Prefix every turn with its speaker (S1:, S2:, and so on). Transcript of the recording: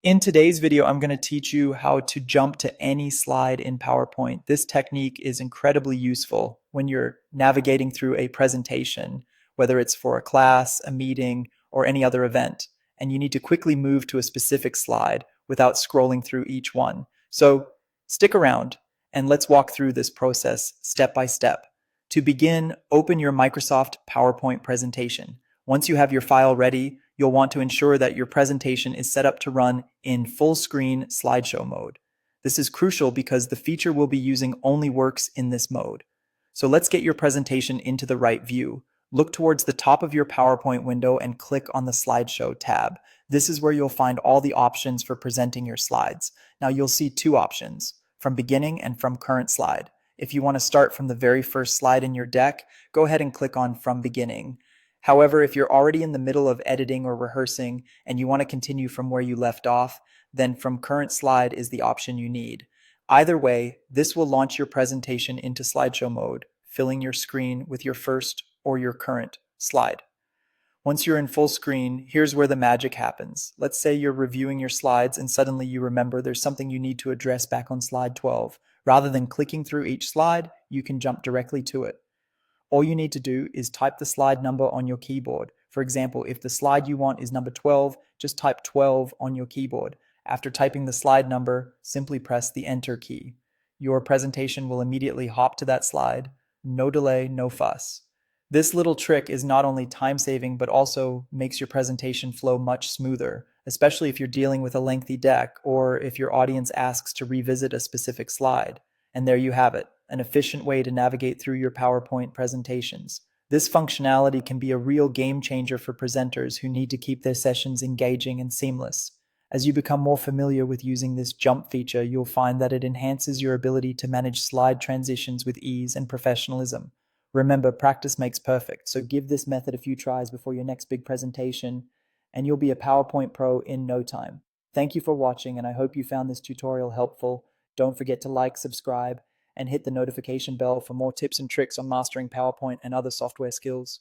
S1: In today's video, I'm going to teach you how to jump to any slide in PowerPoint. This technique is incredibly useful when you're navigating through a presentation, whether it's for a class, a meeting, or any other event, and you need to quickly move to a specific slide without scrolling through each one. So stick around and let's walk through this process step by step. To begin, open your Microsoft PowerPoint presentation. Once you have your file ready, you'll want to ensure that your presentation is set up to run in full screen slideshow mode. This is crucial because the feature we'll be using only works in this mode. So let's get your presentation into the right view. Look towards the top of your PowerPoint window and click on the slideshow tab. This is where you'll find all the options for presenting your slides. Now you'll see two options, from beginning and from current slide. If you want to start from the very first slide in your deck, go ahead and click on from beginning. However, if you're already in the middle of editing or rehearsing and you want to continue from where you left off, then from current slide is the option you need. Either way, this will launch your presentation into slideshow mode, filling your screen with your first or your current slide. Once you're in full screen, here's where the magic happens. Let's say you're reviewing your slides and suddenly you remember there's something you need to address back on slide 12. Rather than clicking through each slide, you can jump directly to it. All you need to do is type the slide number on your keyboard. For example, if the slide you want is number 12, just type 12 on your keyboard. After typing the slide number, simply press the Enter key. Your presentation will immediately hop to that slide. No delay, no fuss. This little trick is not only time-saving, but also makes your presentation flow much smoother, especially if you're dealing with a lengthy deck or if your audience asks to revisit a specific slide. And there you have it, an efficient way to navigate through your PowerPoint presentations. This functionality can be a real game changer for presenters who need to keep their sessions engaging and seamless. As you become more familiar with using this jump feature, you'll find that it enhances your ability to manage slide transitions with ease and professionalism. Remember, practice makes perfect, so give this method a few tries before your next big presentation, and you'll be a PowerPoint pro in no time. Thank you for watching, and I hope you found this tutorial helpful. Don't forget to like, subscribe, and hit the notification bell for more tips and tricks on mastering PowerPoint and other software skills.